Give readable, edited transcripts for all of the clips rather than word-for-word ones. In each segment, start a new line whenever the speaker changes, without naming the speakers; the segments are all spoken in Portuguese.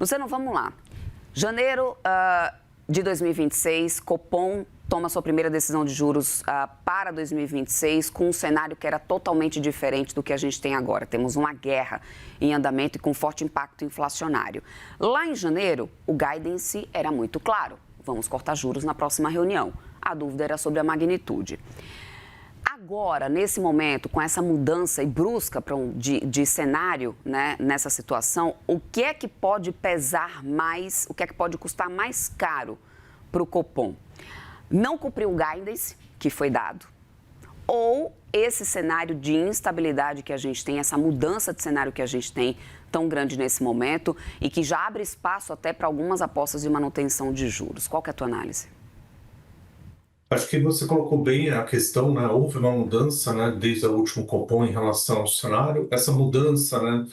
Luciano, vamos lá. Janeiro de 2026, Copom toma sua primeira decisão de juros para 2026 com um cenário que era totalmente diferente do que a gente tem agora. Temos uma guerra em andamento e com forte impacto inflacionário. Lá em janeiro, o guidance era muito claro. Vamos cortar juros na próxima reunião. A dúvida era sobre a magnitude. Agora, nesse momento, com essa mudança e brusca de cenário, né, nessa situação, o que é que pode pesar mais, o que é que pode custar mais caro para o Copom? Não cumprir o guidance que foi dado, ou esse cenário de instabilidade que a gente tem, essa mudança de cenário que a gente tem tão grande nesse momento e que já abre espaço até para algumas apostas de manutenção de juros. Qual que é a tua análise?
Acho que você colocou bem a questão, né? Houve uma mudança, né, desde o último Copom em relação ao cenário. Essa mudança, né,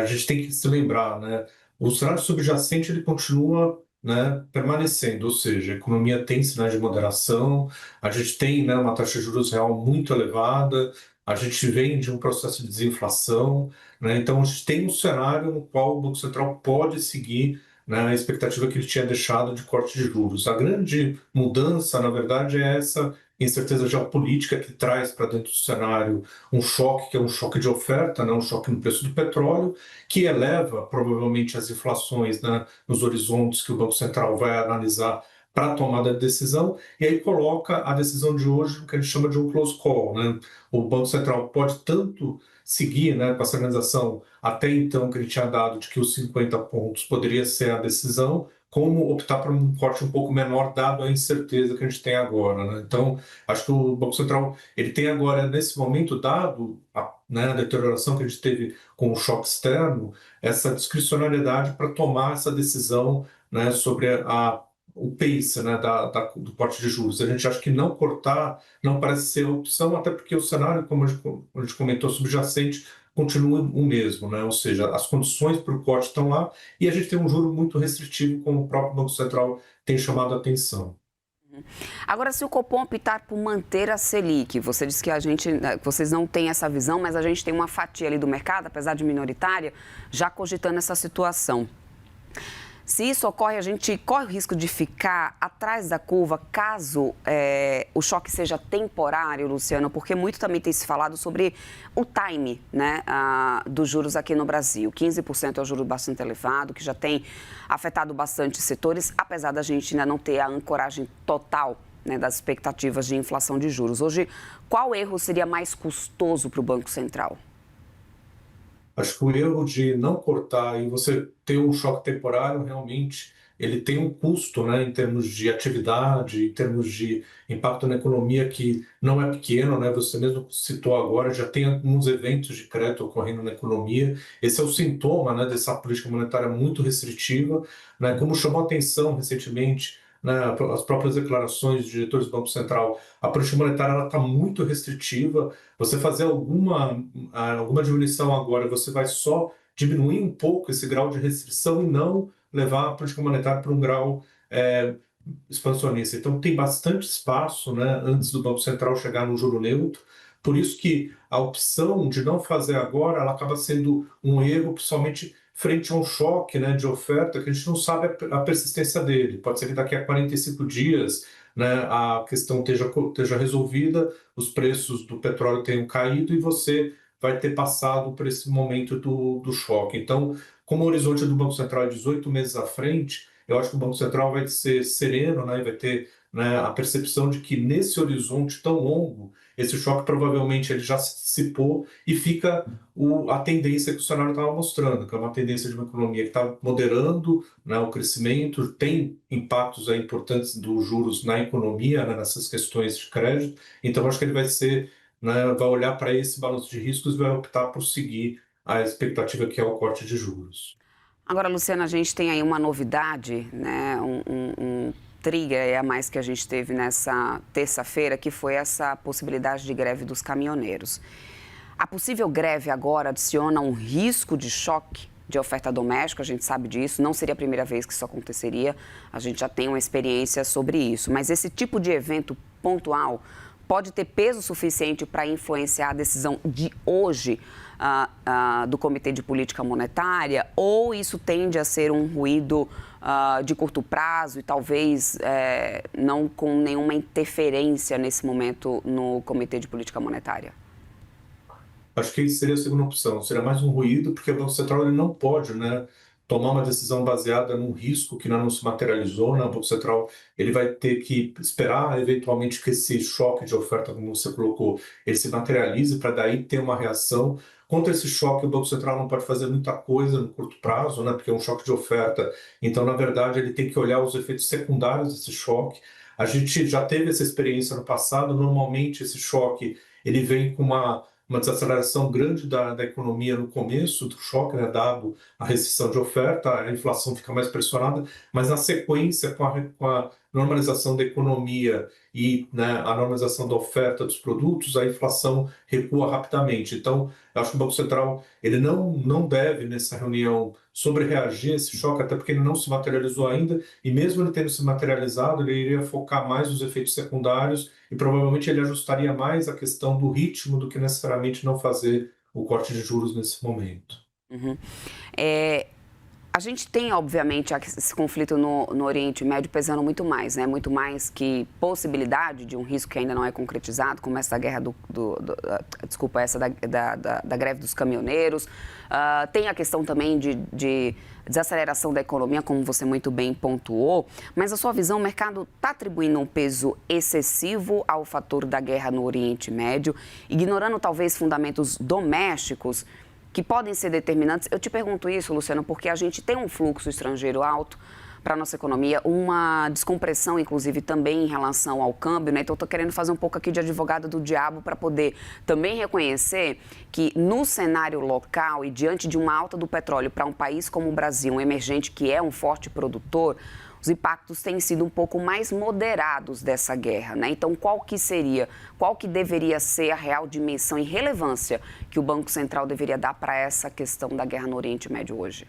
a gente tem que se lembrar, né? O cenário subjacente ele continua, né, permanecendo, ou seja, a economia tem sinais de moderação, a gente tem, né, uma taxa de juros real muito elevada, a gente vem de um processo de desinflação, né? Então a gente tem um cenário no qual o Banco Central pode seguir, né, a expectativa que ele tinha deixado de corte de juros. A grande mudança, na verdade, é essa incerteza geopolítica que traz para dentro do cenário um choque, que é um choque de oferta, né, um choque no preço do petróleo, que eleva provavelmente as inflações, né, nos horizontes que o Banco Central vai analisar para a tomada de decisão, e aí coloca a decisão de hoje no que a gente chama de um close call, né? O Banco Central pode tanto seguir, né, com essa organização até então que ele tinha dado de que os 50 pontos poderia ser a decisão, como optar por um corte um pouco menor, dado a incerteza que a gente tem agora, né? Então, acho que o Banco Central ele tem agora, nesse momento, dado né, a deterioração que a gente teve com o choque externo, essa discricionariedade para tomar essa decisão, né, sobre o pace, né, do corte de juros. A gente acha que não cortar não parece ser a opção, até porque o cenário, como a gente comentou, subjacente, continua o mesmo, né? Ou seja, as condições para o corte estão lá e a gente tem um juro muito restritivo, como o próprio Banco Central tem chamado a atenção.
Agora, se o Copom optar por manter a Selic, você disse que vocês não têm essa visão, mas a gente tem uma fatia ali do mercado, apesar de minoritária, já cogitando essa situação. Se isso ocorre, a gente corre o risco de ficar atrás da curva caso o choque seja temporário, Luciano, porque muito também tem se falado sobre o time, né, dos juros aqui no Brasil. 15% é um juro bastante elevado, que já tem afetado bastante setores, apesar da gente ainda não ter a ancoragem total, né, das expectativas de inflação de juros. Hoje, qual erro seria mais custoso para o Banco Central?
Acho que o erro de não cortar e você ter um choque temporário, realmente, ele tem um custo, né, em termos de atividade, em termos de impacto na economia que não é pequeno, né? Você mesmo citou agora, já tem alguns eventos de crédito ocorrendo na economia. Esse é o sintoma, né, dessa política monetária muito restritiva, né? Como chamou a atenção recentemente, né, as próprias declarações dos diretores do Banco Central, a política monetária está muito restritiva. Você fazer alguma diminuição agora, você vai só diminuir um pouco esse grau de restrição e não levar a política monetária para um grau expansionista. Então, tem bastante espaço, né, antes do Banco Central chegar no juro neutro. Por isso que a opção de não fazer agora, ela acaba sendo um erro, principalmente frente a um choque, né, de oferta, que a gente não sabe a persistência dele. Pode ser que daqui a 45 dias, né, a questão esteja resolvida, os preços do petróleo tenham caído e você vai ter passado por esse momento do choque. Então, como o horizonte do Banco Central é 18 meses à frente, eu acho que o Banco Central vai ser sereno, né, e vai ter, né, a percepção de que nesse horizonte tão longo, esse choque provavelmente ele já se dissipou e fica a tendência que o cenário estava mostrando, que é uma tendência de uma economia que está moderando, né, o crescimento, tem impactos aí importantes dos juros na economia, né, nessas questões de crédito. Então, acho que ele vai ser, né, vai olhar para esse balanço de riscos e vai optar por seguir a expectativa que é o corte de juros.
Agora, Luciana, a gente tem aí uma novidade, né, um trigger a mais que a gente teve nessa terça-feira, que foi essa possibilidade de greve dos caminhoneiros. A possível greve agora adiciona um risco de choque de oferta doméstica, a gente sabe disso, não seria a primeira vez que isso aconteceria, a gente já tem uma experiência sobre isso, mas esse tipo de evento pontual pode ter peso suficiente para influenciar a decisão de hoje do Comitê de Política Monetária, ou isso tende a ser um ruído de curto prazo e talvez não com nenhuma interferência nesse momento no Comitê de Política Monetária?
Acho que seria a segunda opção, seria mais um ruído, porque o Banco Central ele não pode, né, tomar uma decisão baseada num risco que ainda não se materializou, né? O Banco Central ele vai ter que esperar eventualmente que esse choque de oferta, como você colocou, ele se materialize para daí ter uma reação. Contra esse choque, o Banco Central não pode fazer muita coisa no curto prazo, né, porque é um choque de oferta. Então, na verdade, ele tem que olhar os efeitos secundários desse choque. A gente já teve essa experiência no passado. Normalmente, esse choque ele vem com uma desaceleração grande da economia no começo do choque, né, dado a restrição de oferta, a inflação fica mais pressionada, mas na sequência, com a normalização da economia e, né, a normalização da oferta dos produtos, a inflação recua rapidamente. Então, eu acho que o Banco Central ele não deve, nessa reunião, sobrereagir a esse choque, até porque ele não se materializou ainda, e mesmo ele tendo se materializado, ele iria focar mais nos efeitos secundários e provavelmente ele ajustaria mais a questão do ritmo do que necessariamente não fazer o corte de juros nesse momento.
Uhum. A gente tem, obviamente, esse conflito no Oriente Médio pesando muito mais, né? Muito mais que possibilidade de um risco que ainda não é concretizado, como essa guerra da greve dos caminhoneiros. Tem a questão também de desaceleração da economia, como você muito bem pontuou. Mas, a sua visão, o mercado está atribuindo um peso excessivo ao fator da guerra no Oriente Médio, ignorando talvez fundamentos domésticos que podem ser determinantes. Eu te pergunto isso, Luciano, porque a gente tem um fluxo estrangeiro alto para a nossa economia, uma descompressão, inclusive, também em relação ao câmbio, né? Então, eu estou querendo fazer um pouco aqui de advogada do diabo para poder também reconhecer que no cenário local e diante de uma alta do petróleo para um país como o Brasil, um emergente que é um forte produtor, os impactos têm sido um pouco mais moderados dessa guerra, né? Então, qual que deveria ser a real dimensão e relevância que o Banco Central deveria dar para essa questão da guerra no Oriente Médio hoje?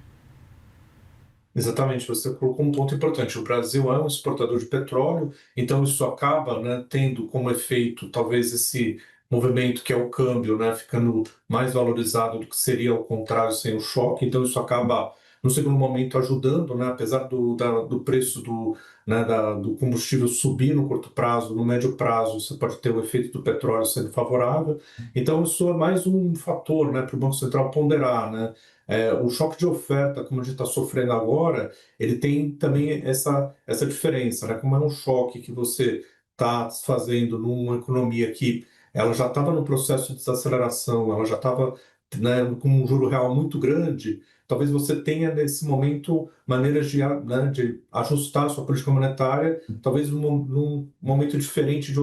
Exatamente, você colocou um ponto importante. O Brasil é um exportador de petróleo, então isso acaba, né, tendo como efeito talvez esse movimento que é o câmbio, né, ficando mais valorizado do que seria ao contrário sem o choque. Então isso acaba, no segundo momento, ajudando, né, apesar do preço do combustível subir no curto prazo, no médio prazo você pode ter o efeito do petróleo sendo favorável. Então isso é mais um fator, né, para o Banco Central ponderar, né? O choque de oferta, como a gente está sofrendo agora, ele tem também essa diferença, né? Como é um choque que você está fazendo numa economia que ela já estava no processo de desaceleração, ela já estava, né, com um juro real muito grande, talvez você tenha nesse momento maneiras né, de ajustar a sua política monetária, talvez num momento diferente de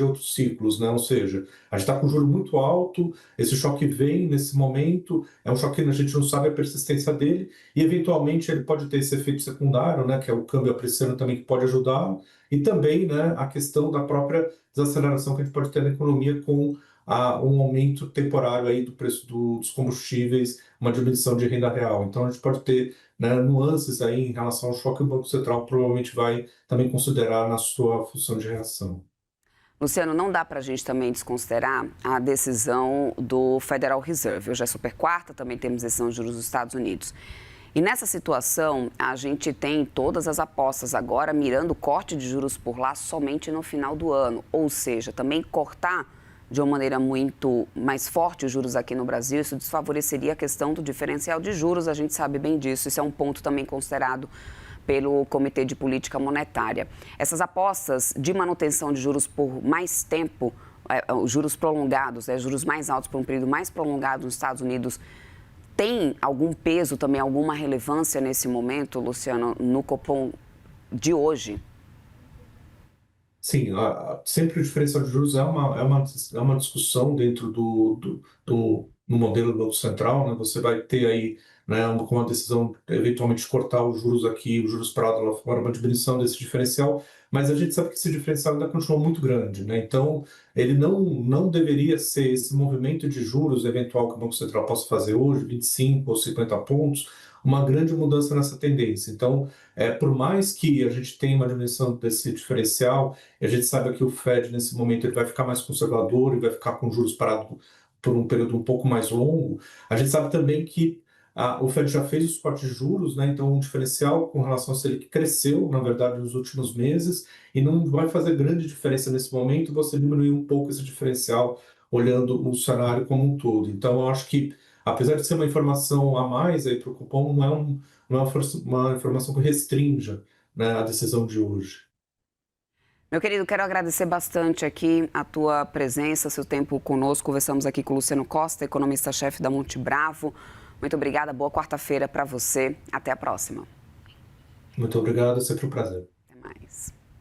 outros ciclos, né? Ou seja, a gente está com um juro muito alto, esse choque vem nesse momento, é um choque que a gente não sabe a persistência dele, e eventualmente ele pode ter esse efeito secundário, né, que é o câmbio apreciando também, que pode ajudar, e também, né, a questão da própria desaceleração que a gente pode ter na economia com um aumento temporário aí do preço dos combustíveis, uma diminuição de renda real. Então a gente pode ter, né, nuances aí em relação ao choque que o Banco Central provavelmente vai também considerar na sua função de reação.
Luciano, não dá para a gente também desconsiderar a decisão do Federal Reserve. Hoje é super quarta, também temos decisão de juros dos Estados Unidos. E nessa situação, a gente tem todas as apostas agora mirando o corte de juros por lá somente no final do ano. Ou seja, também cortar de uma maneira muito mais forte os juros aqui no Brasil, isso desfavoreceria a questão do diferencial de juros, a gente sabe bem disso, isso é um ponto também considerado pelo Comitê de Política Monetária. Essas apostas de manutenção de juros por mais tempo, juros prolongados, juros mais altos por um período mais prolongado nos Estados Unidos, tem algum peso também, alguma relevância nesse momento, Luciano, no Copom de hoje?
Sim, sempre o diferencial de juros é uma discussão dentro no modelo do Banco Central, né? Você vai ter aí, né, com uma decisão eventualmente de cortar os juros aqui, os juros para lá fora, uma diminuição desse diferencial, mas a gente sabe que esse diferencial ainda continua muito grande, né? Então, ele não deveria ser esse movimento de juros eventual que o Banco Central possa fazer hoje, 25 ou 50 pontos, uma grande mudança nessa tendência. Então, por mais que a gente tenha uma diminuição desse diferencial, e a gente sabe que o Fed, nesse momento, ele vai ficar mais conservador e vai ficar com juros parados por um período um pouco mais longo. A gente sabe também que o Fed já fez os cortes de juros, né? Então o diferencial com relação ao Selic cresceu, na verdade, nos últimos meses, e não vai fazer grande diferença nesse momento você diminuir um pouco esse diferencial olhando o cenário como um todo. Então eu acho que, apesar de ser uma informação a mais aí para o cupom, não é uma informação que restrinja, né, a decisão de hoje.
Meu querido, quero agradecer bastante aqui a tua presença, seu tempo conosco. Conversamos aqui com o Luciano Costa, economista-chefe da Monte Bravo. Muito obrigada, boa quarta-feira para você. Até a próxima.
Muito obrigado, é sempre um prazer.
Até mais.